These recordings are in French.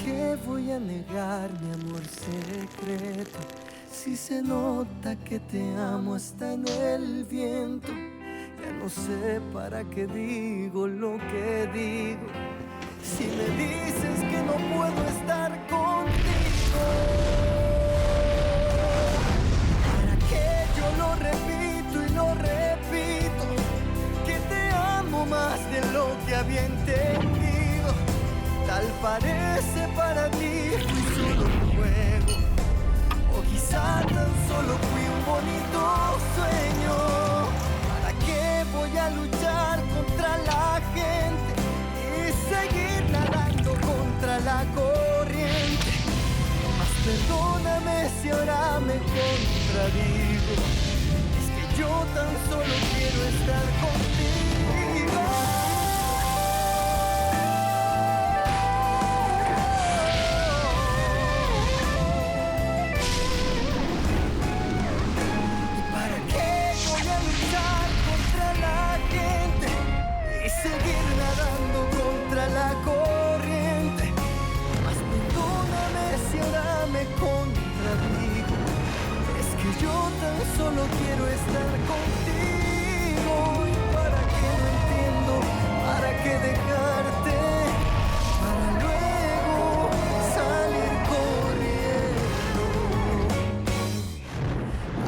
qué voy a negar mi amor secreto? Si se nota que te amo hasta en el viento. Ya no sé para qué digo lo que digo. Si me dices que no puedo estar contigo, ¿para qué yo lo repito y lo repito? Que te amo más de lo que había entendido. Tal parece para ti fui solo un juego, o quizá tan solo fui un bonito sueño. ¿Para qué voy a luchar contra la gente y seguir nadando contra la corriente? Mas perdóname si ahora me contradigo. Es que yo tan solo quiero estar contigo. Seguir nadando contra la corriente. Mas perdóname si ahora me contradigo. Es que yo tan solo quiero estar contigo. ¿Y para qué no entiendo? ¿Para qué dejarte? Para luego salir corriendo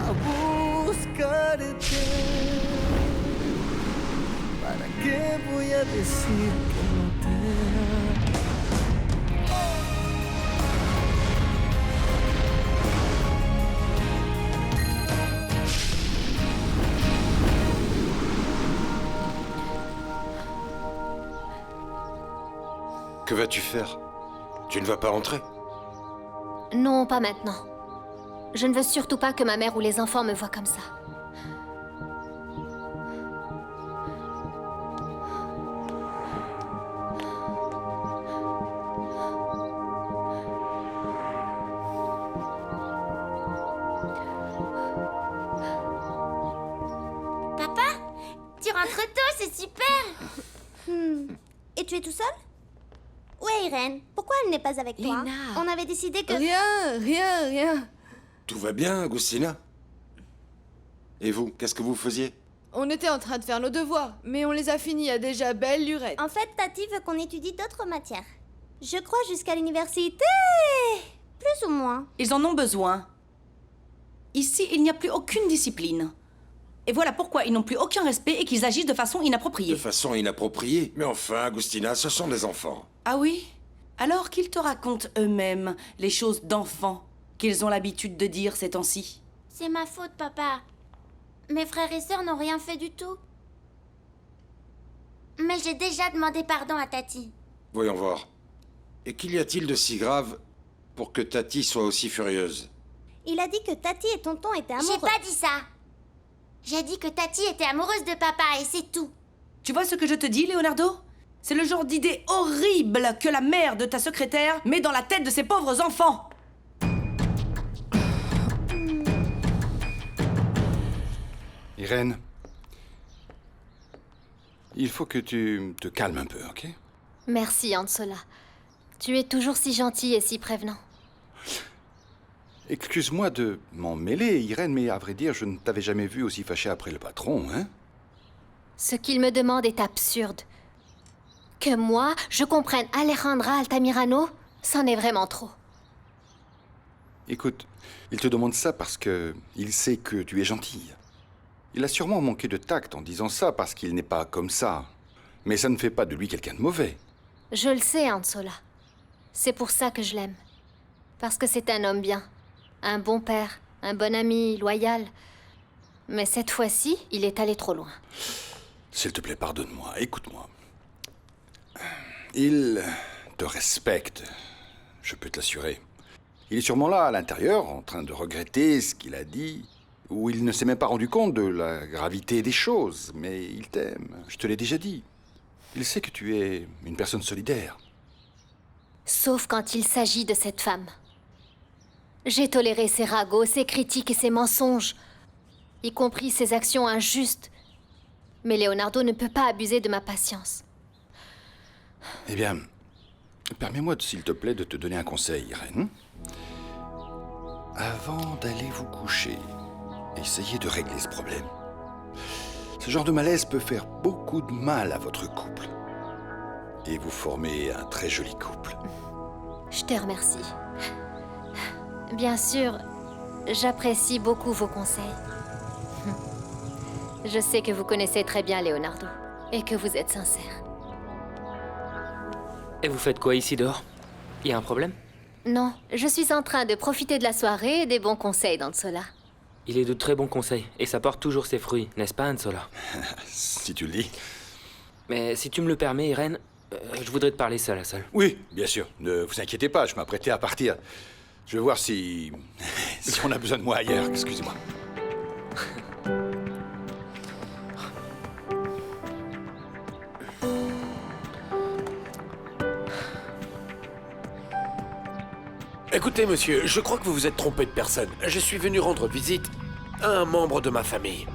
a buscarte. ¿Para qué voy a decir que no te amo? Que vas-tu faire? Tu ne vas pas rentrer? Non, pas maintenant. Je ne veux surtout pas que ma mère ou les enfants me voient comme ça. Rentre tôt, c'est super. Et tu es tout seul? Où est Irène? Pourquoi elle n'est pas avec toi? Lena. On avait décidé que... Rien. Tout va bien, Agustina? Et vous, qu'est-ce que vous faisiez? On était en train de faire nos devoirs, mais on les a finis à déjà belle lurette. En fait, Tati veut qu'on étudie d'autres matières. Je crois jusqu'à l'université... Plus ou moins. Ils en ont besoin. Ici, il n'y a plus aucune discipline. Et voilà pourquoi ils n'ont plus aucun respect et qu'ils agissent de façon inappropriée. De façon inappropriée? Mais enfin, Agustina, ce sont des enfants. Ah oui? Alors qu'ils te racontent eux-mêmes les choses d'enfants qu'ils ont l'habitude de dire ces temps-ci. C'est ma faute, papa. Mes frères et sœurs n'ont rien fait du tout. Mais j'ai déjà demandé pardon à Tati. Voyons voir. Et qu'y a-t-il de si grave pour que Tati soit aussi furieuse? Il a dit que Tati et tonton étaient amoureux. J'ai pas dit ça. J'ai dit que Tati était amoureuse de papa et c'est tout. Tu vois ce que je te dis, Leonardo? C'est le genre d'idée horrible que la mère de ta secrétaire met dans la tête de ses pauvres enfants. Irène, il faut que tu te calmes un peu, ok? Merci, Ansola. Tu es toujours si gentil et si prévenant. Excuse-moi de m'en mêler, Irène, mais à vrai dire, je ne t'avais jamais vu aussi fâché après le patron, hein? Ce qu'il me demande est absurde. Que moi, je comprenne Alejandra Altamirano, c'en est vraiment trop. Écoute, il te demande ça parce que il sait que tu es gentille. Il a sûrement manqué de tact en disant ça parce qu'il n'est pas comme ça. Mais ça ne fait pas de lui quelqu'un de mauvais. Je le sais, Ansola. C'est pour ça que je l'aime. Parce que c'est un homme bien. Un bon père, un bon ami, loyal. Mais cette fois-ci, il est allé trop loin. S'il te plaît, pardonne-moi, écoute-moi. Il te respecte, je peux te l'assurer. Il est sûrement là, à l'intérieur, en train de regretter ce qu'il a dit, ou il ne s'est même pas rendu compte de la gravité des choses, mais il t'aime, je te l'ai déjà dit. Il sait que tu es une personne solidaire. Sauf quand il s'agit de cette femme. J'ai toléré ses ragots, ses critiques et ses mensonges, y compris ses actions injustes. Mais Leonardo ne peut pas abuser de ma patience. Eh bien, Permets-moi, s'il te plaît, de te donner un conseil, Irène. Avant d'aller vous coucher, essayez de régler ce problème. Ce genre de malaise peut faire beaucoup de mal à votre couple. Et vous formez un très joli couple. Je te remercie. Bien sûr, j'apprécie beaucoup vos conseils. Je sais que vous connaissez très bien Leonardo et que vous êtes sincère. Et vous faites quoi ici dehors? Y a un problème? Non, je suis en train de profiter de la soirée et des bons conseils d'Ansola. Il est de très bons conseils, et ça porte toujours ses fruits, n'est-ce pas, Ansola? Si tu le dis. Mais si tu me le permets, Irène, je voudrais te parler seul à seul. Oui, bien sûr. Ne vous inquiétez pas, je m'apprêtais à partir. Je vais voir si on a besoin de moi ailleurs, excusez-moi. Écoutez, monsieur, je crois que vous vous êtes trompé de personne. Je suis venu rendre visite à un membre de ma famille.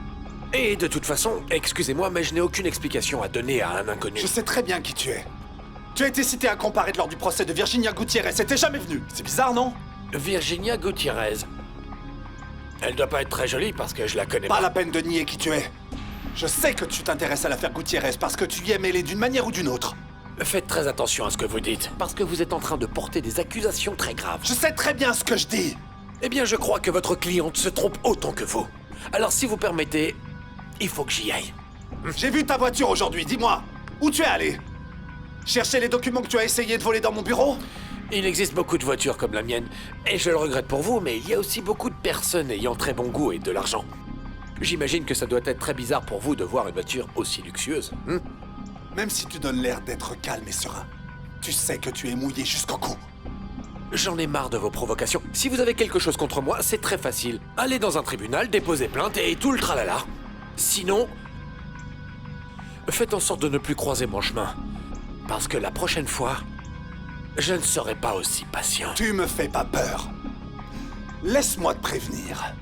Et de toute façon, excusez-moi, mais je n'ai aucune explication à donner à un inconnu. Je sais très bien qui tu es. Tu as été cité à comparaître lors du procès de Virginia Gutiérrez. T'es jamais venu. C'est bizarre, non? Virginia Gutiérrez. Elle doit pas être très jolie parce que je la connais pas. Pas la peine de nier qui tu es. Je sais que tu t'intéresses à l'affaire Gutiérrez parce que tu y es mêlé d'une manière ou d'une autre. Faites très attention à ce que vous dites, parce que vous êtes en train de porter des accusations très graves. Je sais très bien ce que je dis. Eh bien, je crois que votre cliente se trompe autant que vous. Alors, si vous permettez, il faut que j'y aille. J'ai vu ta voiture aujourd'hui, dis-moi. Où tu es allé? Chercher les documents que tu as essayé de voler dans mon bureau? Il existe beaucoup de voitures comme la mienne, et je le regrette pour vous, mais il y a aussi beaucoup de personnes ayant très bon goût et de l'argent. J'imagine que ça doit être très bizarre pour vous de voir une voiture aussi luxueuse. Même si tu donnes l'air d'être calme et serein, tu sais que tu es mouillé jusqu'au cou. J'en ai marre de vos provocations. Si vous avez quelque chose contre moi, c'est très facile. Allez dans un tribunal, déposez plainte et tout le tralala. Sinon, faites en sorte de ne plus croiser mon chemin. Parce que la prochaine fois, je ne serai pas aussi patient. Tu me fais pas peur. Laisse-moi te prévenir.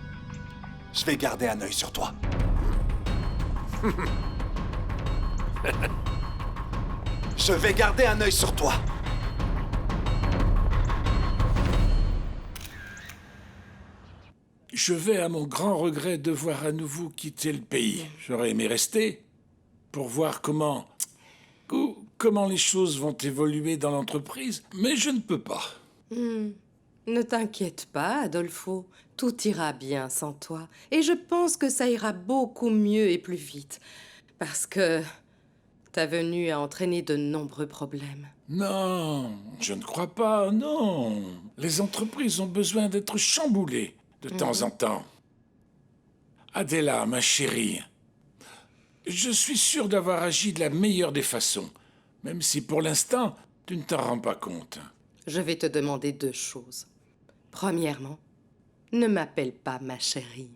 Je vais garder un œil sur toi. Je vais garder un œil sur toi. Je vais à mon grand regret devoir à nouveau quitter le pays. J'aurais aimé rester pour voir comment les choses vont évoluer dans l'entreprise, mais je ne peux pas. Ne t'inquiète pas, Adolfo. Tout ira bien sans toi. Et je pense que ça ira beaucoup mieux et plus vite. Parce que ta venue a entraîné de nombreux problèmes. Non, je ne crois pas, non. Les entreprises ont besoin d'être chamboulées de temps en temps. Adela, ma chérie, je suis sûr d'avoir agi de la meilleure des façons, même si pour l'instant, tu ne t'en rends pas compte. Je vais te demander 2 choses. Premièrement, ne m'appelle pas ma chérie.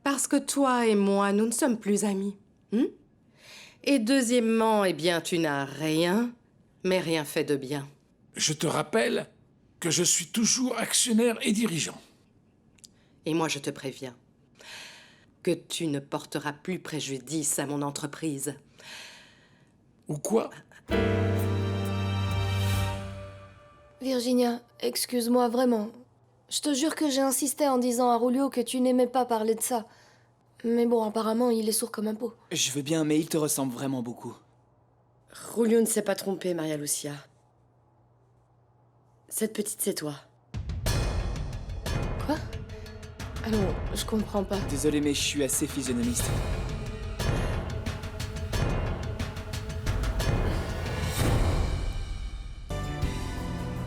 Parce que toi et moi, nous ne sommes plus amis. Et deuxièmement, eh bien, tu n'as rien, mais rien fait de bien. Je te rappelle que je suis toujours actionnaire et dirigeant. Et moi, je te préviens que tu ne porteras plus préjudice à mon entreprise. Ou quoi? Virginia, excuse-moi vraiment. Je te jure que j'ai insisté en disant à Julio que tu n'aimais pas parler de ça. Mais bon, apparemment, il est sourd comme un pot. Je veux bien, mais il te ressemble vraiment beaucoup. Julio ne s'est pas trompé, Maria Lucia. Cette petite, c'est toi. Quoi? Ah non, je comprends pas. Désolé, mais je suis assez physionomiste.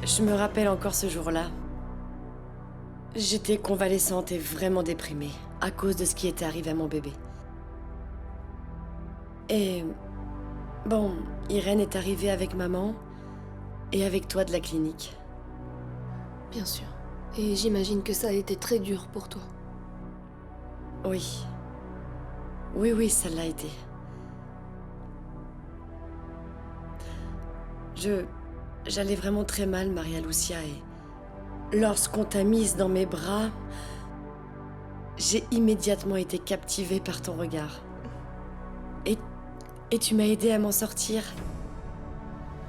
Je me rappelle encore ce jour-là. J'étais convalescente et vraiment déprimée à cause de ce qui était arrivé à mon bébé. Et bon, Irène est arrivée avec maman et avec toi de la clinique. Bien sûr. Et j'imagine que ça a été très dur pour toi. Oui. Oui, ça l'a été. J'allais vraiment très mal, Maria Lucia, et lorsqu'on t'a mise dans mes bras, j'ai immédiatement été captivée par ton regard. Et tu m'as aidée à m'en sortir,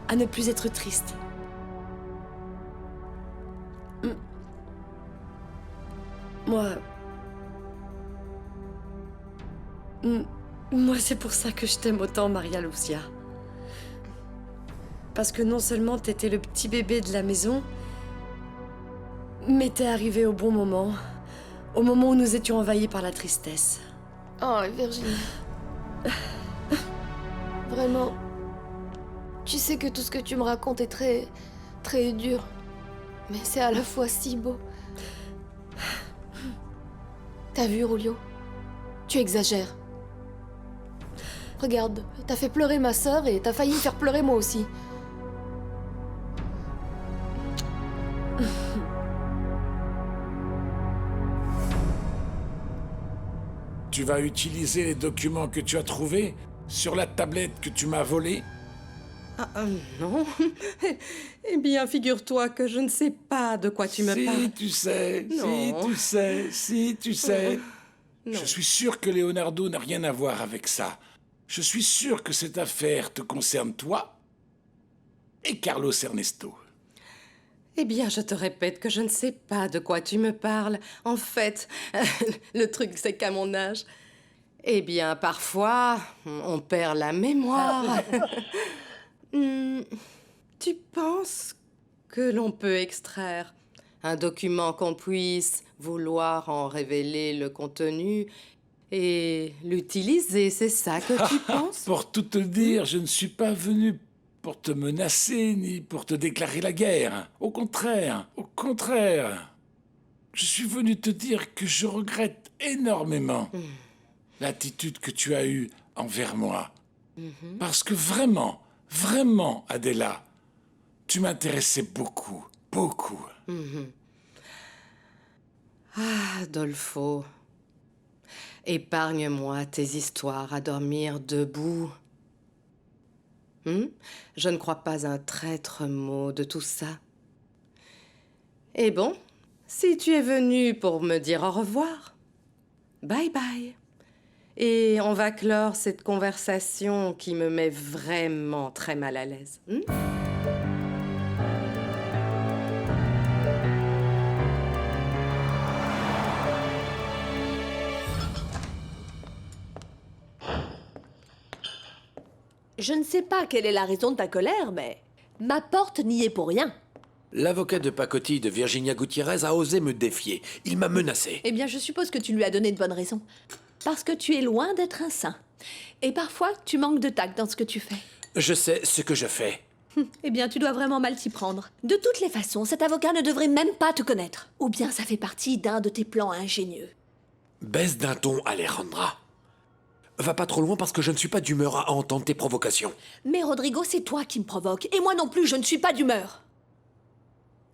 à ne plus être triste, Moi, c'est pour ça que je t'aime autant, Maria Lucia. Parce que non seulement t'étais le petit bébé de la maison, mais t'es arrivé au bon moment. Au moment où nous étions envahis par la tristesse. Oh, Virginie. Vraiment. Tu sais que tout ce que tu me racontes est très, très dur. Mais c'est à la fois si beau. T'as vu, Rulio? Tu exagères. Regarde, t'as fait pleurer ma sœur et t'as failli me faire pleurer moi aussi. Tu vas utiliser les documents que tu as trouvés sur la tablette que tu m'as volée? Non. Eh bien, figure-toi que je ne sais pas de quoi tu me parles. Si, tu sais. Non. Si, tu sais. Si, tu sais. Non. Je suis sûr que Leonardo n'a rien à voir avec ça. Je suis sûr que cette affaire te concerne toi et Carlos Ernesto. Eh bien, je te répète que je ne sais pas de quoi tu me parles. En fait, le truc, c'est qu'à mon âge, eh bien, parfois, on perd la mémoire. Tu penses que l'on peut extraire un document qu'on puisse vouloir en révéler le contenu et l'utiliser, c'est ça que tu penses? Pour tout te dire, je ne suis pas venu pour te menacer ni pour te déclarer la guerre. Au contraire, au contraire. Je suis venu te dire que je regrette énormément l'attitude que tu as eue envers moi. Parce que vraiment, vraiment, Adela, tu m'intéressais beaucoup, beaucoup. Ah, Adolfo, épargne-moi tes histoires à dormir debout. Je ne crois pas un traître mot de tout ça. Et bon, si tu es venu pour me dire au revoir, bye bye. Et on va clore cette conversation qui me met vraiment très mal à l'aise. Je ne sais pas quelle est la raison de ta colère, mais ma porte n'y est pour rien. L'avocat de pacotille de Virginia Gutiérrez a osé me défier. Il m'a menacé. Eh bien, je suppose que tu lui as donné de bonnes raisons. Parce que tu es loin d'être un saint. Et parfois, tu manques de tact dans ce que tu fais. Je sais ce que je fais. Eh bien, tu dois vraiment mal t'y prendre. De toutes les façons, cet avocat ne devrait même pas te connaître. Ou bien ça fait partie d'un de tes plans ingénieux. Baisse d'un ton, Alejandra. Va pas trop loin parce que je ne suis pas d'humeur à entendre tes provocations. Mais Rodrigo, c'est toi qui me provoques. Et moi non plus, je ne suis pas d'humeur.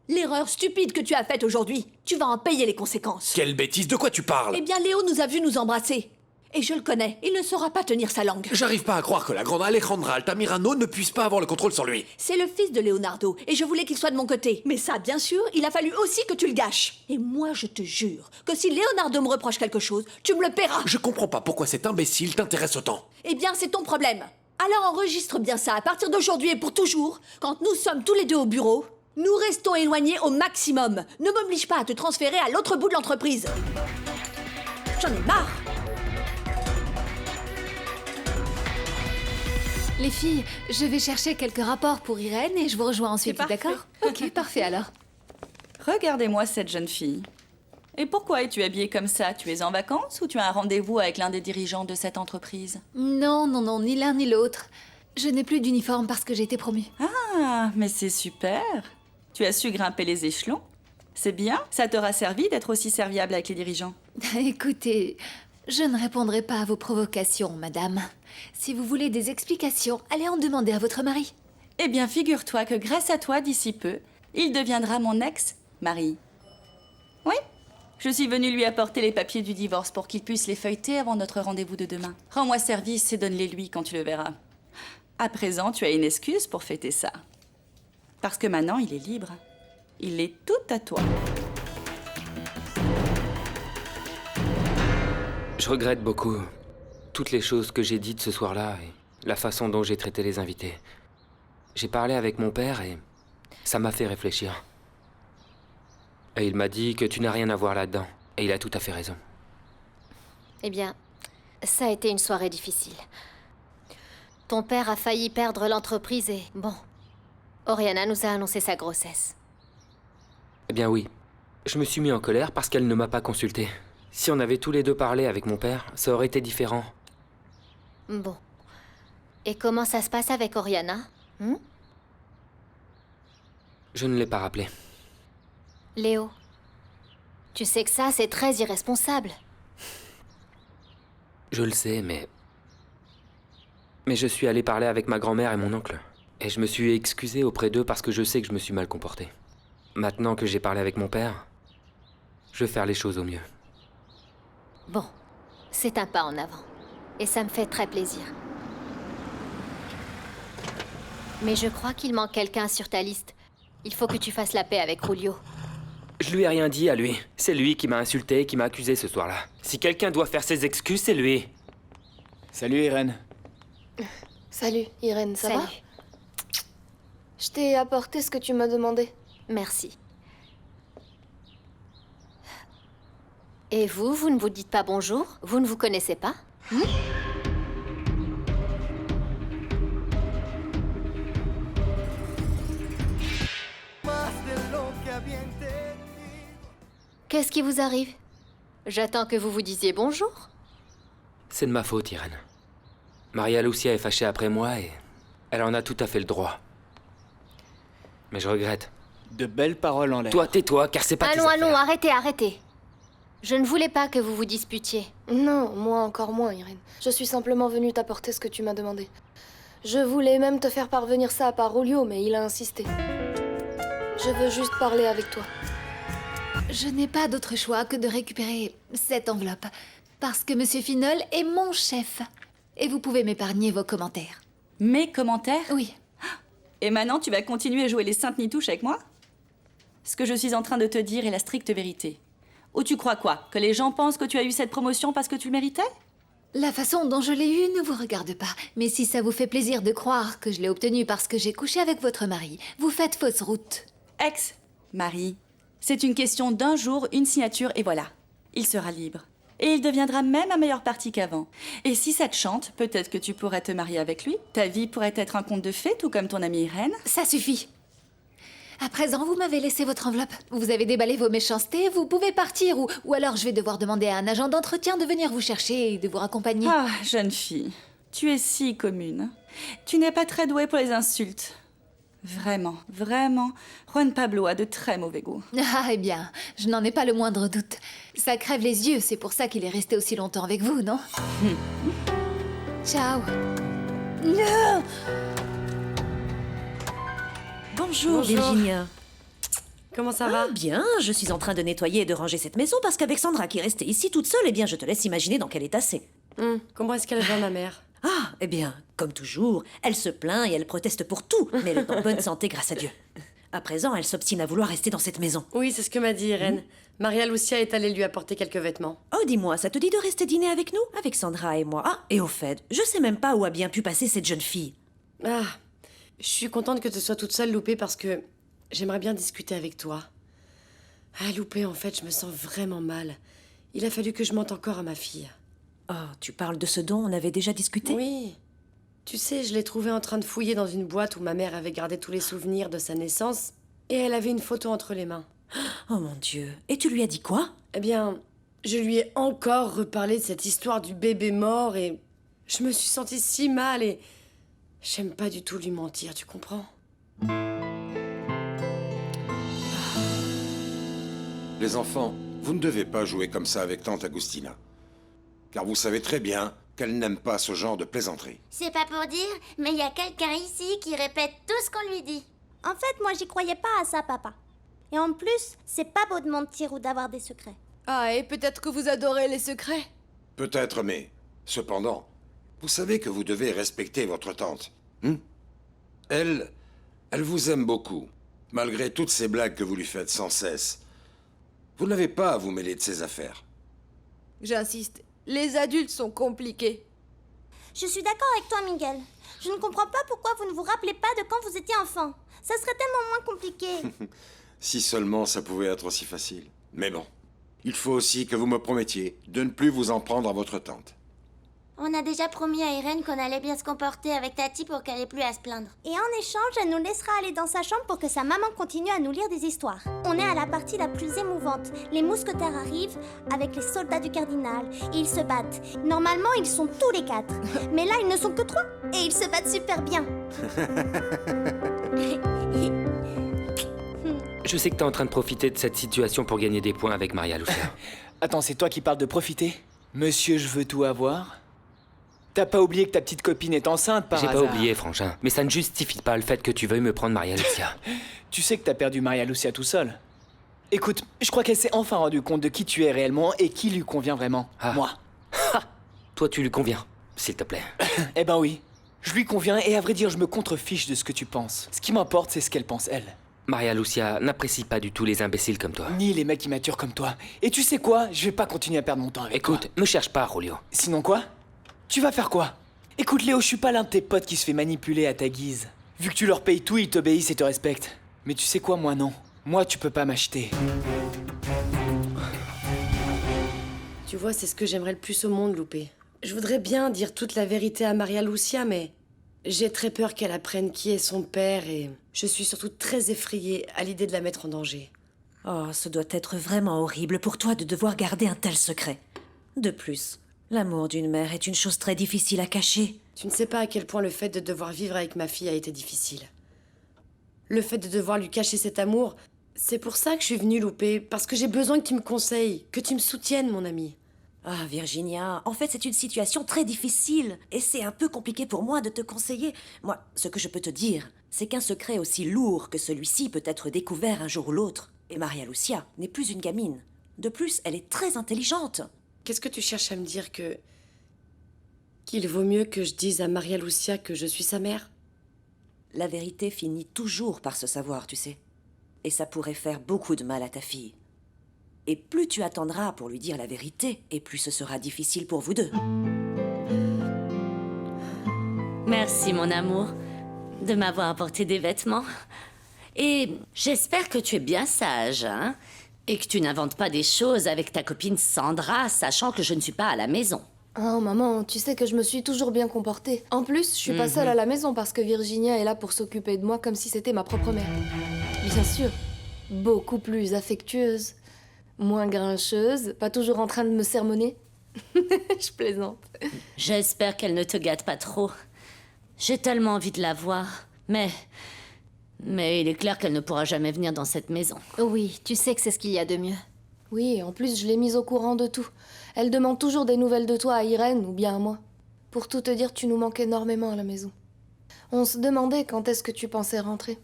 L'erreur stupide que tu as faite aujourd'hui, tu vas en payer les conséquences. Quelle bêtise, de quoi tu parles? Eh bien, Léo nous a vus nous embrasser. Et je le connais, il ne saura pas tenir sa langue. J'arrive pas à croire que la grande Alejandra Altamirano ne puisse pas avoir le contrôle sur lui. C'est le fils de Leonardo, et je voulais qu'il soit de mon côté. Mais ça, bien sûr, il a fallu aussi que tu le gâches. Et moi, je te jure que si Leonardo me reproche quelque chose, tu me le paieras. Je comprends pas pourquoi cet imbécile t'intéresse autant. Eh bien, c'est ton problème. Alors enregistre bien ça, à partir d'aujourd'hui et pour toujours, quand nous sommes tous les deux au bureau, nous restons éloignés au maximum. Ne m'oblige pas à te transférer à l'autre bout de l'entreprise. J'en ai marre. Les filles, je vais chercher quelques rapports pour Irène et je vous rejoins ensuite, d'accord? Ok, parfait alors. Regardez-moi cette jeune fille. Et pourquoi es-tu habillée comme ça? Tu es en vacances ou tu as un rendez-vous avec l'un des dirigeants de cette entreprise? Non, non, non, ni l'un ni l'autre. Je n'ai plus d'uniforme parce que j'ai été promue. Ah, mais c'est super. Tu as su grimper les échelons. C'est bien, ça t'aura servi d'être aussi serviable avec les dirigeants. Écoutez, je ne répondrai pas à vos provocations, madame. Si vous voulez des explications, allez en demander à votre mari. Eh bien, figure-toi que grâce à toi, d'ici peu, il deviendra mon ex-mari. Oui, je suis venue lui apporter les papiers du divorce pour qu'il puisse les feuilleter avant notre rendez-vous de demain. Rends-moi service et donne-les lui quand tu le verras. À présent, tu as une excuse pour fêter ça. Parce que maintenant, il est libre. Il est tout à toi. Je regrette beaucoup toutes les choses que j'ai dites ce soir-là et la façon dont j'ai traité les invités. J'ai parlé avec mon père et ça m'a fait réfléchir. Et il m'a dit que tu n'as rien à voir là-dedans. Et il a tout à fait raison. Eh bien, ça a été une soirée difficile. Ton père a failli perdre l'entreprise et... Bon, Oriana nous a annoncé sa grossesse. Eh bien oui. Je me suis mis en colère parce qu'elle ne m'a pas consulté. Si on avait tous les deux parlé avec mon père, ça aurait été différent. Bon. Et comment ça se passe avec Oriana? Je ne l'ai pas rappelé. Léo, tu sais que ça, c'est très irresponsable. Je le sais, mais je suis allé parler avec ma grand-mère et mon oncle. Et je me suis excusé auprès d'eux parce que je sais que je me suis mal comporté. Maintenant que j'ai parlé avec mon père, je vais faire les choses au mieux. Bon, c'est un pas en avant. Et ça me fait très plaisir. Mais je crois qu'il manque quelqu'un sur ta liste. Il faut que tu fasses la paix avec Julio. Je lui ai rien dit à lui. C'est lui qui m'a insulté et qui m'a accusé ce soir-là. Si quelqu'un doit faire ses excuses, c'est lui. Salut Irène. Salut, Irène, ça va? Salut. Je t'ai apporté ce que tu m'as demandé. Merci. Et vous ne vous dites pas bonjour? Vous ne vous connaissez pas? Qu'est-ce qui vous arrive? J'attends que vous vous disiez bonjour. C'est de ma faute, Irène. Maria Lucia est fâchée après moi et elle en a tout à fait le droit. Mais je regrette. De belles paroles en l'air. Toi, tais-toi, car c'est pas tes Allons, affaires. arrêtez. Je ne voulais pas que vous vous disputiez. Non, moi encore moins, Irène. Je suis simplement venue t'apporter ce que tu m'as demandé. Je voulais même te faire parvenir ça à Parolio, mais il a insisté. Je veux juste parler avec toi. Je n'ai pas d'autre choix que de récupérer cette enveloppe. Parce que Monsieur Finol est mon chef. Et vous pouvez m'épargner vos commentaires. Mes commentaires? Oui. Et maintenant, tu vas continuer à jouer les saintes nitouches avec moi? Ce que je suis en train de te dire est la stricte vérité. Ou tu crois quoi? Que les gens pensent que tu as eu cette promotion parce que tu le méritais? La façon dont je l'ai eue ne vous regarde pas. Mais si ça vous fait plaisir de croire que je l'ai obtenue parce que j'ai couché avec votre mari, vous faites fausse route. Ex-mari. C'est une question d'un jour, une signature et voilà. Il sera libre. Et il deviendra même un meilleur parti qu'avant. Et si ça te chante, peut-être que tu pourrais te marier avec lui. Ta vie pourrait être un conte de fées, tout comme ton amie Irène. Ça suffit. À présent, vous m'avez laissé votre enveloppe. Vous avez déballé vos méchancetés, vous pouvez partir ou alors je vais devoir demander à un agent d'entretien de venir vous chercher et de vous raccompagner. Ah, jeune fille, tu es si commune. Tu n'es pas très douée pour les insultes. Vraiment, Juan Pablo a de très mauvais goût. Ah, eh bien, je n'en ai pas le moindre doute. Ça crève les yeux, c'est pour ça qu'il est resté aussi longtemps avec vous, non? Ciao. Non. Bonjour Virginia. Comment ça va? Bien, je suis en train de nettoyer et de ranger cette maison parce qu'avec Sandra qui est restée ici toute seule, eh bien je te laisse imaginer dans quel état c'est. Comment est-ce qu'elle va, ma mère? Ah, eh bien, comme toujours, elle se plaint et elle proteste pour tout, mais elle est en bonne santé grâce à Dieu. À présent, elle s'obstine à vouloir rester dans cette maison. Oui, c'est ce que m'a dit Irène. Maria Lucia est allée lui apporter quelques vêtements. Oh, dis-moi, ça te dit de rester dîner avec nous? Avec Sandra et moi. Ah, et au fait, je sais même pas où a bien pu passer cette jeune fille. Ah, je suis contente que tu sois toute seule, Loupé, parce que j'aimerais bien discuter avec toi. Ah, Loupé, en fait, je me sens vraiment mal. Il a fallu que je mente encore à ma fille. Oh, tu parles de ce dont on avait déjà discuté? Oui. Tu sais, je l'ai trouvée en train de fouiller dans une boîte où ma mère avait gardé tous les souvenirs de sa naissance et elle avait une photo entre les mains. Oh mon Dieu. Et tu lui as dit quoi? Eh bien, je lui ai encore reparlé de cette histoire du bébé mort et je me suis sentie si mal et j'aime pas du tout lui mentir, tu comprends? Les enfants, vous ne devez pas jouer comme ça avec tante Agustina. Car vous savez très bien qu'elle n'aime pas ce genre de plaisanterie. C'est pas pour dire, mais il y a quelqu'un ici qui répète tout ce qu'on lui dit. En fait, moi, j'y croyais pas à ça, papa. Et en plus, c'est pas beau de mentir ou d'avoir des secrets. Ah, et peut-être que vous adorez les secrets. Peut-être, mais... Cependant, vous savez que vous devez respecter votre tante. Elle vous aime beaucoup, malgré toutes ces blagues que vous lui faites sans cesse. Vous n'avez pas à vous mêler de ses affaires. J'insiste, les adultes sont compliqués. Je suis d'accord avec toi, Miguel. Je ne comprends pas pourquoi vous ne vous rappelez pas de quand vous étiez enfant. Ça serait tellement moins compliqué. Si seulement ça pouvait être aussi facile. Mais bon, il faut aussi que vous me promettiez de ne plus vous en prendre à votre tante. On a déjà promis à Irène qu'on allait bien se comporter avec Tati pour qu'elle ait plus à se plaindre. Et en échange, elle nous laissera aller dans sa chambre pour que sa maman continue à nous lire des histoires. On est à la partie la plus émouvante. Les mousquetaires arrivent avec les soldats du cardinal et ils se battent. Normalement, ils sont tous les 4. Mais là, ils ne sont que 3 et ils se battent super bien. Je sais que t'es en train de profiter de cette situation pour gagner des points avec Maria Lucia. Attends, c'est toi qui parles de profiter? Monsieur, je veux tout avoir? T'as pas oublié que ta petite copine est enceinte par hasard? J'ai pas oublié, frangin, mais ça ne justifie pas le fait que tu veuilles me prendre Maria Lucia. Tu sais que t'as perdu Maria Lucia tout seul. Écoute, je crois qu'elle s'est enfin rendue compte de qui tu es réellement et qui lui convient vraiment. Moi. Toi, tu lui conviens, s'il te plaît. Eh ben oui, je lui conviens et à vrai dire, je me contrefiche de ce que tu penses. Ce qui m'importe, c'est ce qu'elle pense, elle. Maria Lucia n'apprécie pas du tout les imbéciles comme toi. Ni les mecs immatures comme toi. Et tu sais quoi? Je vais pas continuer à perdre mon temps avec toi. Écoute, me cherche pas, Rolio. Sinon quoi? Tu vas faire quoi? Écoute Léo, je suis pas l'un de tes potes qui se fait manipuler à ta guise. Vu que tu leur payes tout, ils t'obéissent et te respectent. Mais tu sais quoi, moi non. Moi, tu peux pas m'acheter. Tu vois, c'est ce que j'aimerais le plus au monde, Loupé. Je voudrais bien dire toute la vérité à Maria Lucia, mais j'ai très peur qu'elle apprenne qui est son père et je suis surtout très effrayée à l'idée de la mettre en danger. Oh, ce doit être vraiment horrible pour toi de devoir garder un tel secret. De plus, l'amour d'une mère est une chose très difficile à cacher. Tu ne sais pas à quel point le fait de devoir vivre avec ma fille a été difficile. Le fait de devoir lui cacher cet amour, c'est pour ça que je suis venue, Loupé, parce que j'ai besoin que tu me conseilles, que tu me soutiennes, mon ami. Ah, Virginia, en fait, c'est une situation très difficile et c'est un peu compliqué pour moi de te conseiller. Moi, ce que je peux te dire, c'est qu'un secret aussi lourd que celui-ci peut être découvert un jour ou l'autre. Et Maria Lucia n'est plus une gamine. De plus, elle est très intelligente. Qu'est-ce que tu cherches à me dire qu'il vaut mieux que je dise à Maria Lucia que je suis sa mère? La vérité finit toujours par se savoir, tu sais. Et ça pourrait faire beaucoup de mal à ta fille. Et plus tu attendras pour lui dire la vérité, et plus ce sera difficile pour vous deux. Merci, mon amour, de m'avoir apporté des vêtements. Et j'espère que tu es bien sage, hein, et que tu n'inventes pas des choses avec ta copine Sandra, sachant que je ne suis pas à la maison. Oh maman, tu sais que je me suis toujours bien comportée. En plus, je suis pas seule à la maison parce que Virginia est là pour s'occuper de moi comme si c'était ma propre mère. Bien sûr, beaucoup plus affectueuse, moins grincheuse, pas toujours en train de me sermonner. Je plaisante. J'espère qu'elle ne te gâte pas trop. J'ai tellement envie de la voir, mais il est clair qu'elle ne pourra jamais venir dans cette maison. Oui, tu sais que c'est ce qu'il y a de mieux. Oui, en plus, je l'ai mise au courant de tout. Elle demande toujours des nouvelles de toi à Irène ou bien à moi. Pour tout te dire, tu nous manques énormément à la maison. On se demandait quand est-ce que tu pensais rentrer.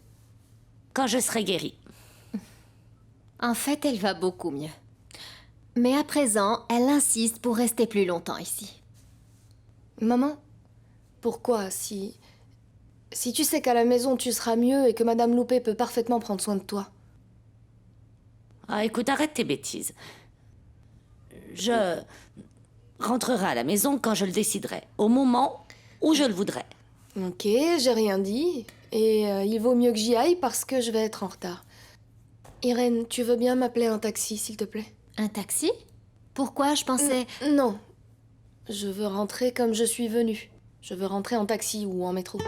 Quand je serai guérie. En fait, elle va beaucoup mieux. Mais à présent, elle insiste pour rester plus longtemps ici. Maman, pourquoi si tu sais qu'à la maison tu seras mieux et que Madame Loupé peut parfaitement prendre soin de toi? Ah, écoute, arrête tes bêtises. Je rentrerai à la maison quand je le déciderai, au moment où je le voudrais. Ok, j'ai rien dit. Et il vaut mieux que j'y aille parce que je vais être en retard. Irène, tu veux bien m'appeler un taxi, s'il te plaît? Un taxi? Pourquoi? Je pensais... Non. Je veux rentrer comme je suis venue. Je veux rentrer en taxi ou en métro.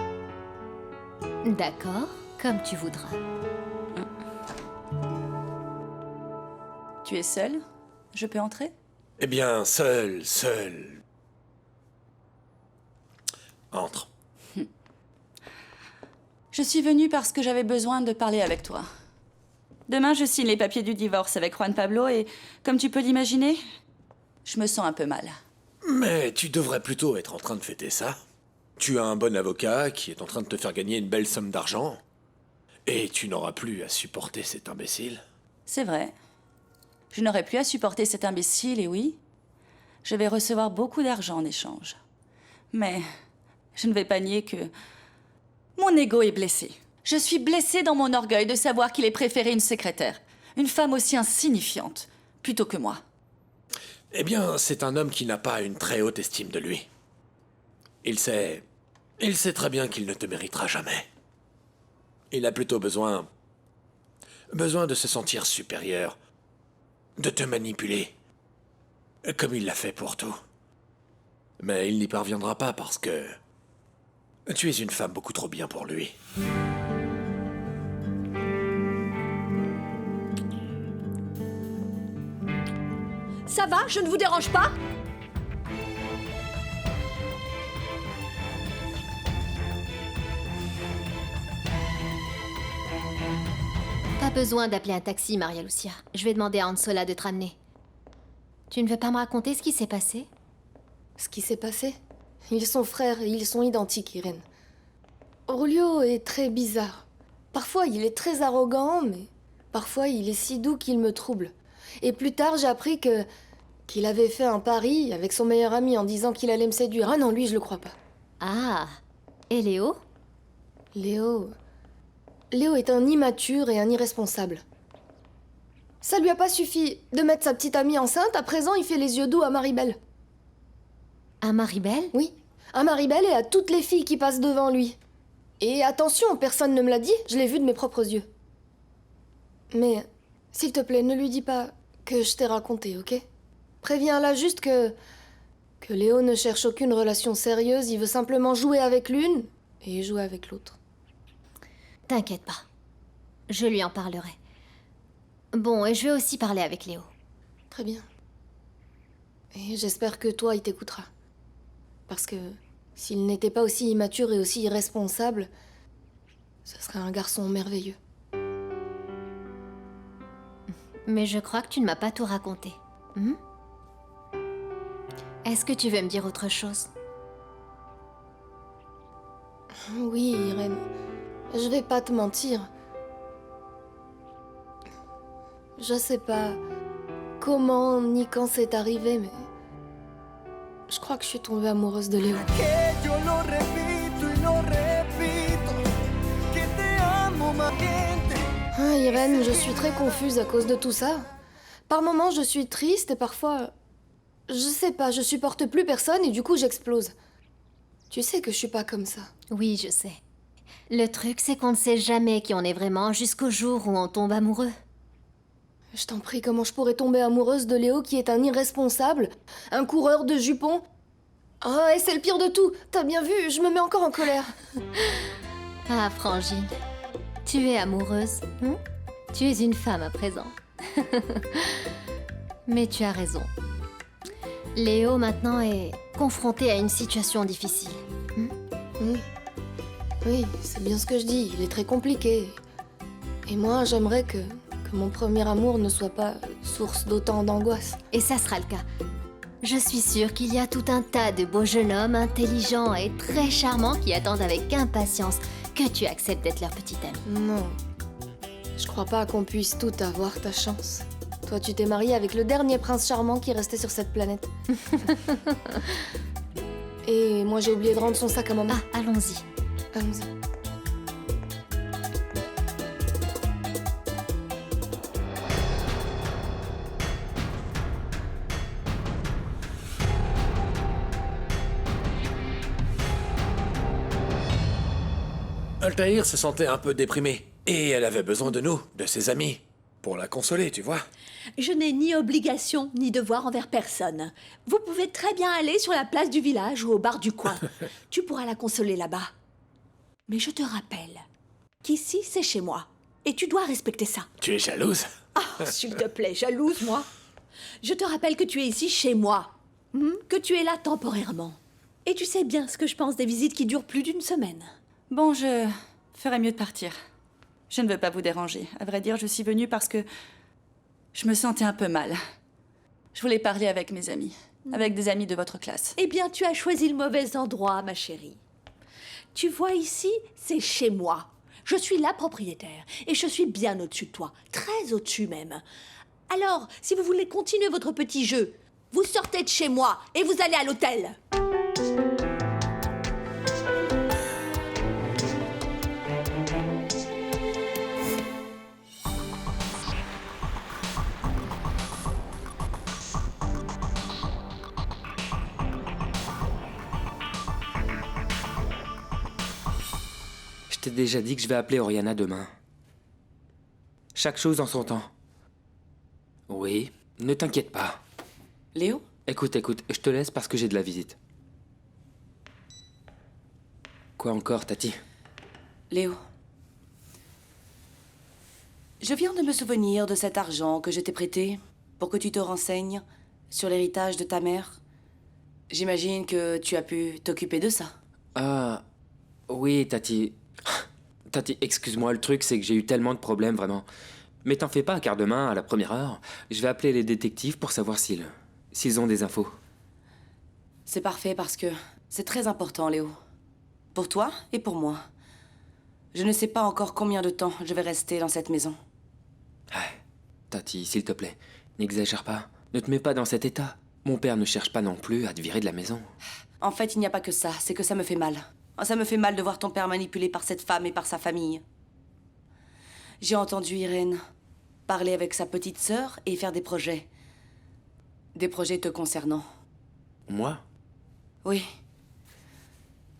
D'accord, comme tu voudras. Tu es seule? Je peux entrer? Eh bien, seul. Entre. Je suis venue parce que j'avais besoin de parler avec toi. Demain, je signe les papiers du divorce avec Juan Pablo et, comme tu peux l'imaginer, je me sens un peu mal. Mais tu devrais plutôt être en train de fêter ça. Tu as un bon avocat qui est en train de te faire gagner une belle somme d'argent. Et tu n'auras plus à supporter cet imbécile. C'est vrai. Je n'aurai plus à supporter cet imbécile et oui, je vais recevoir beaucoup d'argent en échange. Mais je ne vais pas nier que mon ego est blessé. Je suis blessée dans mon orgueil de savoir qu'il ait préféré une secrétaire, une femme aussi insignifiante, plutôt que moi. Eh bien, c'est un homme qui n'a pas une très haute estime de lui. Il sait très bien qu'il ne te méritera jamais. Il a plutôt besoin besoin de se sentir supérieur, de te manipuler, comme il l'a fait pour tout. Mais il n'y parviendra pas parce que tu es une femme beaucoup trop bien pour lui. Ça va? Je ne vous dérange pas? Pas besoin d'appeler un taxi, Maria Lucia. Je vais demander à Ansola de te ramener. Tu ne veux pas me raconter ce qui s'est passé? Ce qui s'est passé? Ils sont frères et ils sont identiques, Irène. Aurelio est très bizarre. Parfois, il est très arrogant, mais parfois, il est si doux qu'il me trouble. Et plus tard, j'ai appris qu'il avait fait un pari avec son meilleur ami en disant qu'il allait me séduire. Ah non, lui, je le crois pas. Ah. Et Léo? Léo est un immature et un irresponsable. Ça lui a pas suffi de mettre sa petite amie enceinte, à présent, il fait les yeux doux à Maribel. À Maribel? Oui, à Maribel et à toutes les filles qui passent devant lui. Et attention, personne ne me l'a dit, je l'ai vu de mes propres yeux. Mais, s'il te plaît, ne lui dis pas que je t'ai raconté, ok? Préviens-la juste que Léo ne cherche aucune relation sérieuse, il veut simplement jouer avec l'une et jouer avec l'autre. T'inquiète pas. Je lui en parlerai. Bon, et je vais aussi parler avec Léo. Très bien. Et j'espère que toi, il t'écoutera. Parce que s'il n'était pas aussi immature et aussi irresponsable, ce serait un garçon merveilleux. Mais je crois que tu ne m'as pas tout raconté. Est-ce que tu veux me dire autre chose? Oui, Irène. Je vais pas te mentir. Je sais pas comment ni quand c'est arrivé, mais je crois que je suis tombée amoureuse de Léo. Ah, Irène, je suis très confuse à cause de tout ça. Par moments, je suis triste et parfois, je sais pas, je supporte plus personne et du coup, j'explose. Tu sais que je suis pas comme ça. Oui, je sais. Le truc, c'est qu'on ne sait jamais qui on est vraiment jusqu'au jour où on tombe amoureux. Je t'en prie, comment je pourrais tomber amoureuse de Léo qui est un irresponsable, un coureur de jupons? Oh, et c'est le pire de tout. T'as bien vu, je me mets encore en colère. Ah, Frangine, tu es amoureuse, Tu es une femme à présent. Mais tu as raison. Léo, maintenant, est confronté à une situation difficile. Oui, c'est bien ce que je dis. Il est très compliqué. Et moi, j'aimerais que mon premier amour ne soit pas source d'autant d'angoisse. Et ça sera le cas. Je suis sûre qu'il y a tout un tas de beaux jeunes hommes intelligents et très charmants qui attendent avec impatience que tu acceptes d'être leur petit ami. Non. Je crois pas qu'on puisse tout avoir ta chance. Toi, tu t'es mariée avec le dernier prince charmant qui restait sur cette planète. Et moi, j'ai oublié de rendre son sac à maman. Ah, allons-y. Allons-y. Altaïr se sentait un peu déprimée. Et elle avait besoin de nous, de ses amis, pour la consoler, tu vois. Je n'ai ni obligation ni devoir envers personne. Vous pouvez très bien aller sur la place du village ou au bar du coin. Tu pourras la consoler là-bas. Mais je te rappelle qu'ici, c'est chez moi. Et tu dois respecter ça. Tu es jalouse? Oh, s'il te plaît, jalouse, moi. Je te rappelle que tu es ici chez moi. Que tu es là temporairement. Et tu sais bien ce que je pense des visites qui durent plus d'une semaine. Bon, je ferais mieux de partir. Je ne veux pas vous déranger. À vrai dire, je suis venue parce que je me sentais un peu mal. Je voulais parler avec mes amis, avec des amis de votre classe. Eh bien, tu as choisi le mauvais endroit, ma chérie. Tu vois ici, c'est chez moi. Je suis la propriétaire et je suis bien au-dessus de toi, très au-dessus même. Alors, si vous voulez continuer votre petit jeu, vous sortez de chez moi et vous allez à l'hôtel. Je t'ai déjà dit que je vais appeler Oriana demain. Chaque chose en son temps. Oui, ne t'inquiète pas. Léo? Écoute, je te laisse parce que j'ai de la visite. Quoi encore, Tati? Léo. Je viens de me souvenir de cet argent que je t'ai prêté pour que tu te renseignes sur l'héritage de ta mère. J'imagine que tu as pu t'occuper de ça. Ah, oui, Tati. Tati, excuse-moi, le truc, c'est que j'ai eu tellement de problèmes, vraiment. Mais t'en fais pas, car demain, à la première heure, je vais appeler les détectives pour savoir s'ils ont des infos. C'est parfait parce que c'est très important, Léo. Pour toi et pour moi. Je ne sais pas encore combien de temps je vais rester dans cette maison. Tati, s'il te plaît, n'exagère pas. Ne te mets pas dans cet état. Mon père ne cherche pas non plus à te virer de la maison. En fait, il n'y a pas que ça, c'est que ça me fait mal. Ça me fait mal de voir ton père manipulé par cette femme et par sa famille. J'ai entendu Irène parler avec sa petite sœur et faire des projets. Des projets te concernant. Moi? Oui.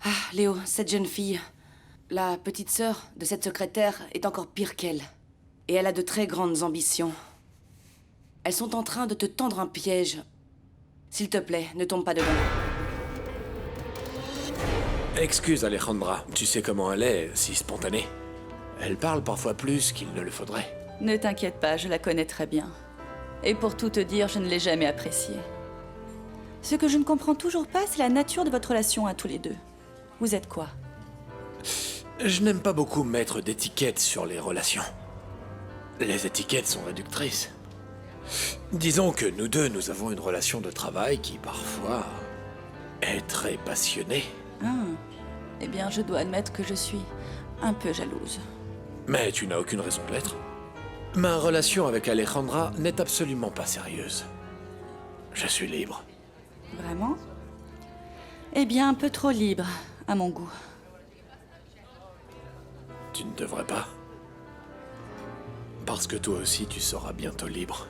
Ah, Léo, cette jeune fille, la petite sœur de cette secrétaire, est encore pire qu'elle. Et elle a de très grandes ambitions. Elles sont en train de te tendre un piège. S'il te plaît, ne tombe pas dedans. Excuse Alejandra, tu sais comment elle est, si spontanée. Elle parle parfois plus qu'il ne le faudrait. Ne t'inquiète pas, je la connais très bien. Et pour tout te dire, je ne l'ai jamais appréciée. Ce que je ne comprends toujours pas, c'est la nature de votre relation à tous les deux. Vous êtes quoi? Je n'aime pas beaucoup mettre d'étiquettes sur les relations. Les étiquettes sont réductrices. Disons que nous deux, nous avons une relation de travail qui, parfois, est très passionnée. Eh bien, je dois admettre que je suis un peu jalouse. Mais tu n'as aucune raison de l'être. Ma relation avec Alejandra n'est absolument pas sérieuse. Je suis libre. Vraiment? Eh bien, un peu trop libre, à mon goût. Tu ne devrais pas. Parce que toi aussi, tu seras bientôt libre.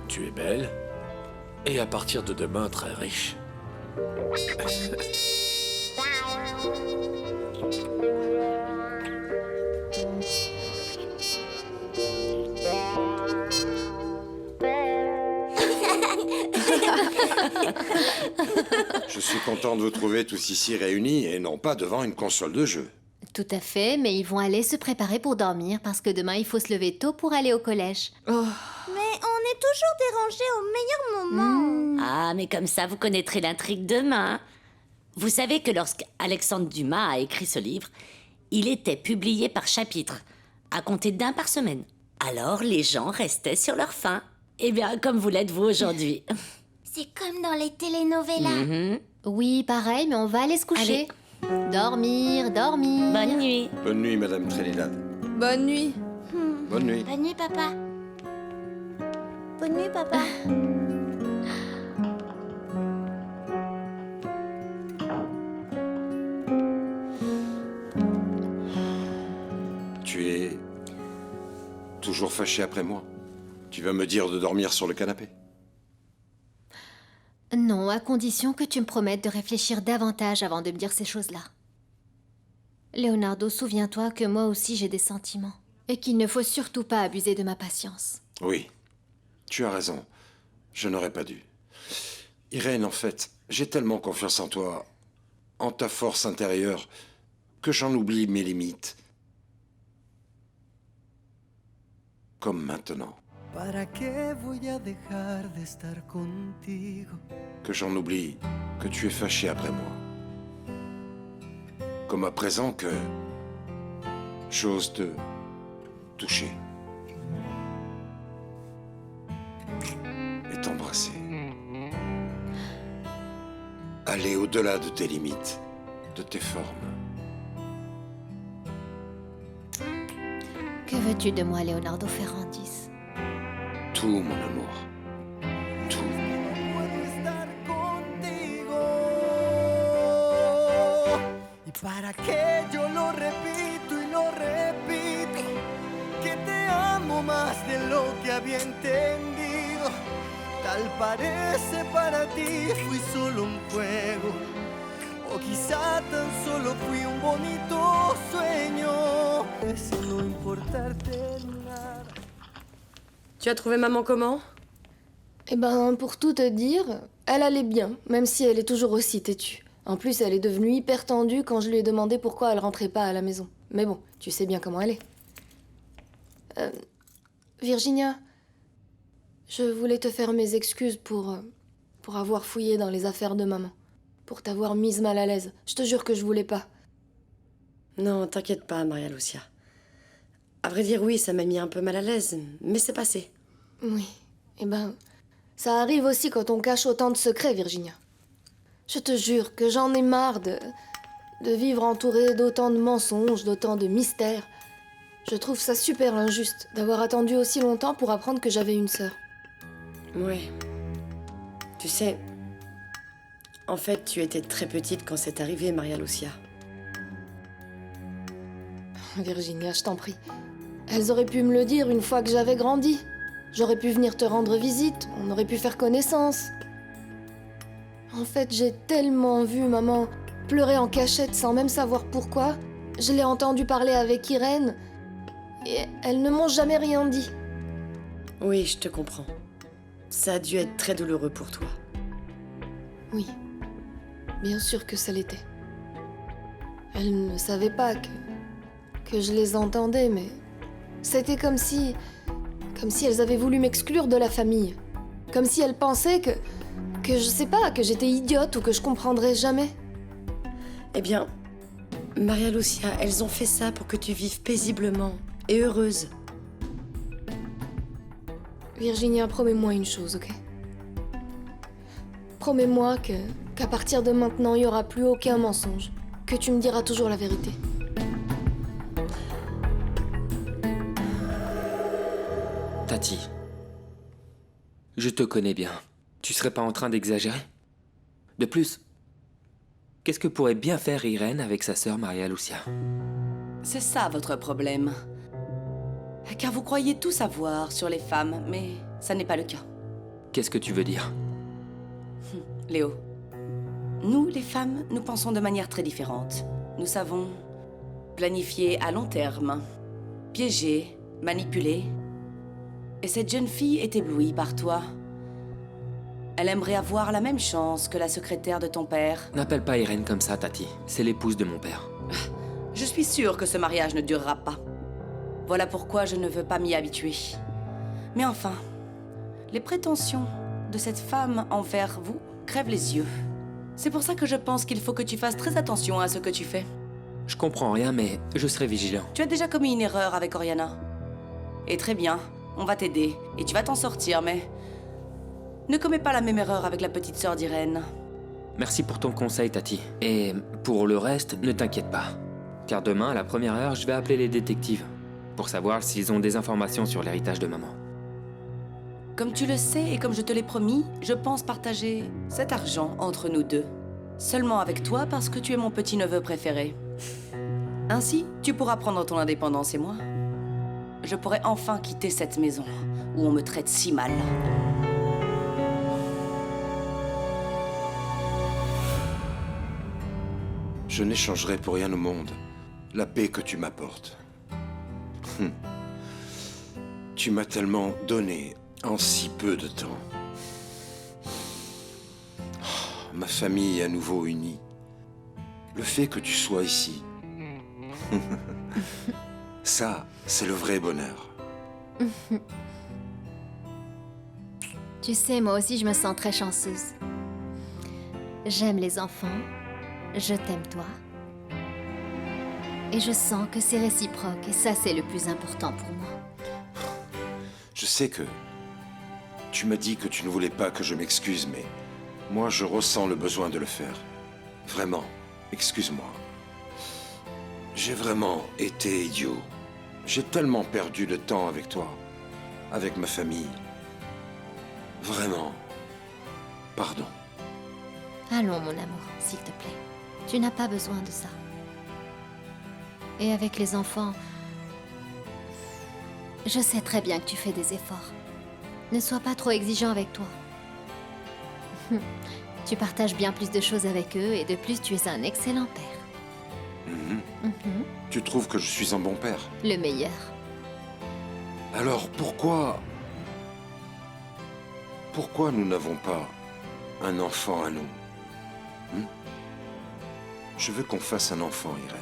Tu es belle, et à partir de demain, très riche. Je suis content de vous trouver tous ici réunis et non pas devant une console de jeu. Tout à fait, mais ils vont aller se préparer pour dormir parce que demain il faut se lever tôt pour aller au collège. Mais on est toujours dérangés au meilleur moment. Ah, mais comme ça, vous connaîtrez l'intrigue demain. Vous savez que lorsque Alexandre Dumas a écrit ce livre, il était publié par chapitre, à compter d'un par semaine. Alors, les gens restaient sur leur faim. Eh bien, comme vous l'êtes vous aujourd'hui. C'est comme dans les telenovelas. Oui, pareil, mais on va aller se coucher. Allez. Dormir, dormir. Bonne nuit. Bonne nuit, Madame Trinidad. Bonne nuit. Bonne nuit. Bonne nuit, papa. Bonne nuit, papa. Tu es toujours fâché après moi? Tu vas me dire de dormir sur le canapé? Non, à condition que tu me promettes de réfléchir davantage avant de me dire ces choses-là. Leonardo, souviens-toi que moi aussi j'ai des sentiments. Et qu'il ne faut surtout pas abuser de ma patience. Oui, tu as raison. Je n'aurais pas dû. Irène, en fait, j'ai tellement confiance en toi, en ta force intérieure, que j'en oublie mes limites. Comme maintenant. ¿Para qué voy a dejar de estar contigo? Que j'en oublie que tu es fâché après moi. Comme à présent que j'ose te toucher et t'embrasser. Aller au-delà de tes limites, de tes formes. Que veux-tu de moi, Leonardo Ferrandis? Tout, mon amour. Tout. ¿Y para qué yo lo repito y lo repito? Que te amo más de lo que había entendido. Tal parece para ti fui solo un juego. O quizá tan solo fui un bonito sueño. parece no importarte nada. Tu as trouvé maman comment? Eh ben, pour tout te dire, elle allait bien, même si elle est toujours aussi têtue. En plus, elle est devenue hyper tendue quand je lui ai demandé pourquoi elle rentrait pas à la maison. Mais bon, tu sais bien comment elle est. Virginia, je voulais te faire mes excuses pour avoir fouillé dans les affaires de maman. Pour t'avoir mise mal à l'aise. Je te jure que je voulais pas. Non, t'inquiète pas, Maria Lucia. À vrai dire, oui, ça m'a mis un peu mal à l'aise, mais c'est passé. Oui, eh ben, ça arrive aussi quand on cache autant de secrets, Virginia. Je te jure que j'en ai marre de vivre entourée d'autant de mensonges, d'autant de mystères. Je trouve ça super injuste d'avoir attendu aussi longtemps pour apprendre que j'avais une sœur. Oui. Tu sais, en fait, tu étais très petite quand c'est arrivé, Maria Lucia. Virginia, je t'en prie. Elles auraient pu me le dire une fois que j'avais grandi. J'aurais pu venir te rendre visite, on aurait pu faire connaissance. En fait, j'ai tellement vu maman pleurer en cachette sans même savoir pourquoi. Je l'ai entendue parler avec Irène et elles ne m'ont jamais rien dit. Oui, je te comprends. Ça a dû être très douloureux pour toi. Oui, bien sûr que ça l'était. Elles ne savaient pas que je les entendais, mais c'était comme si elles avaient voulu m'exclure de la famille. Comme si elles pensaient que je sais pas, que j'étais idiote ou que je comprendrais jamais. Eh bien, Maria Lucia, elles ont fait ça pour que tu vives paisiblement et heureuse. Virginia, promets-moi une chose, ok? Promets-moi qu'à partir de maintenant, il n'y aura plus aucun mensonge. Que tu me diras toujours la vérité. Tati, je te connais bien. Tu serais pas en train d'exagérer? De plus, qu'est-ce que pourrait bien faire Irène avec sa sœur Maria Lucia? C'est ça votre problème. Car vous croyez tout savoir sur les femmes, mais ça n'est pas le cas. Qu'est-ce que tu veux dire? Léo, nous, les femmes, nous pensons de manière très différente. Nous savons planifier à long terme, piéger, manipuler. Et cette jeune fille est éblouie par toi. Elle aimerait avoir la même chance que la secrétaire de ton père. N'appelle pas Irène comme ça, Tati. C'est l'épouse de mon père. Je suis sûre que ce mariage ne durera pas. Voilà pourquoi je ne veux pas m'y habituer. Mais enfin, les prétentions de cette femme envers vous crèvent les yeux. C'est pour ça que je pense qu'il faut que tu fasses très attention à ce que tu fais. Je comprends rien, mais je serai vigilant. Tu as déjà commis une erreur avec Oriana. Et très bien, on va t'aider, et tu vas t'en sortir, mais... ne commets pas la même erreur avec la petite sœur d'Irène. Merci pour ton conseil, Tati. Et pour le reste, ne t'inquiète pas. Car demain, à la première heure, je vais appeler les détectives. Pour savoir s'ils ont des informations sur l'héritage de maman. Comme tu le sais et comme je te l'ai promis, je pense partager cet argent entre nous deux. Seulement avec toi parce que tu es mon petit-neveu préféré. Ainsi, tu pourras prendre ton indépendance et moi. Je pourrai enfin quitter cette maison où on me traite si mal. Je n'échangerai pour rien au monde la paix que tu m'apportes. Tu m'as tellement donné en si peu de temps. Oh, ma famille est à nouveau unie. Le fait que tu sois ici, ça, c'est le vrai bonheur. Tu sais, moi aussi, je me sens très chanceuse. J'aime les enfants, je t'aime toi. Et je sens que c'est réciproque, et ça, c'est le plus important pour moi. Je sais que tu m'as dit que tu ne voulais pas que je m'excuse, mais moi, je ressens le besoin de le faire. Vraiment, excuse-moi. J'ai vraiment été idiot. J'ai tellement perdu de temps avec toi, avec ma famille. Vraiment, pardon. Allons, mon amour, s'il te plaît. Tu n'as pas besoin de ça. Et avec les enfants, je sais très bien que tu fais des efforts. Ne sois pas trop exigeant avec toi. Tu partages bien plus de choses avec eux et de plus, tu es un excellent père. Mhm. Tu trouves que je suis un bon père? Le meilleur. Alors pourquoi... Pourquoi nous n'avons pas un enfant à nous? Je veux qu'on fasse un enfant, Irène.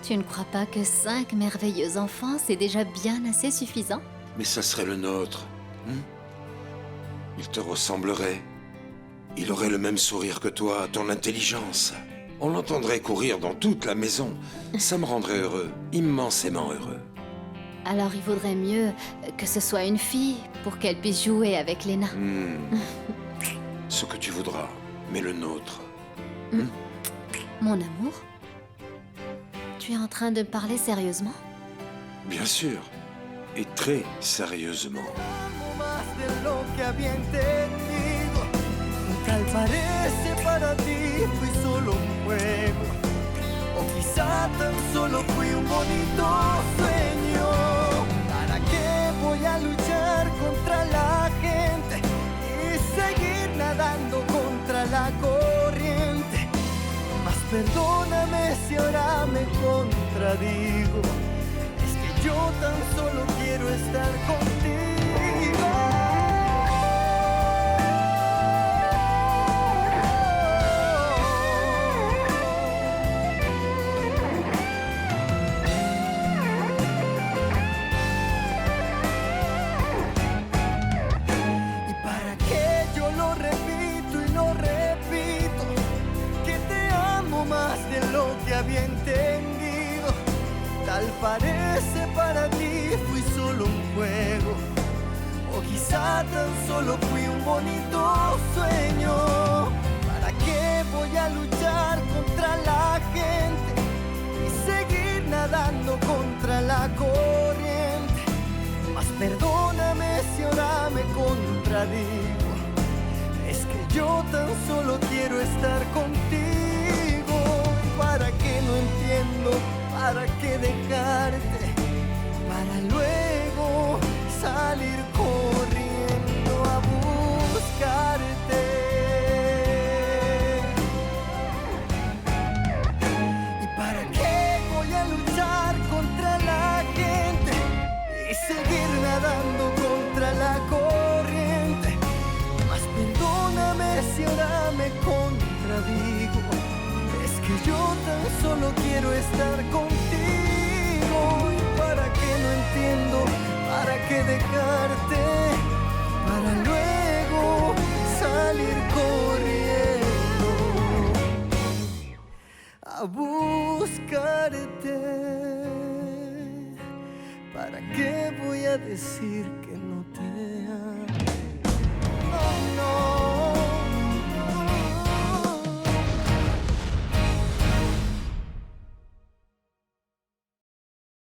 Tu ne crois pas que 5 merveilleux enfants, c'est déjà bien assez suffisant? Mais ça serait le nôtre. Il te ressemblerait. Il aurait le même sourire que toi, ton intelligence. On l'entendrait courir dans toute la maison. Ça me rendrait heureux, immensément heureux. Alors il vaudrait mieux que ce soit une fille pour qu'elle puisse jouer avec Léna. Ce que tu voudras, mais le nôtre. Mon amour? Tu es en train de me parler sérieusement? Bien sûr. Et très sérieusement. Más de lo que había entendido. Tal parece para ti fui solo un juego. O quizá tan solo fui un bonito sueño. ¿Para qué voy a luchar contra la gente y seguir nadando contra la corriente? Mas perdóname si ahora me contradigo. Es que yo tan solo quiero estar contigo. Había entendido, tal parece para ti fui solo un juego, o quizá tan solo fui un bonito sueño. ¿Para qué voy a luchar contra la gente y seguir nadando contra la corriente? Mas perdóname si ahora me contradigo, es que yo tan solo quiero estar contigo. ¿Para qué no entiendo? ¿Para qué dejarte? Para luego salir corriendo a buscarte. ¿Y para qué voy a luchar contra la gente y seguir nadando contra la corriente? Mas perdóname si ahora me contradigo. Yo tan solo quiero estar contigo. ¿Y para qué no entiendo? ¿Para qué dejarte? Para luego salir corriendo a buscarte. ¿Para qué voy a decir que no te amo?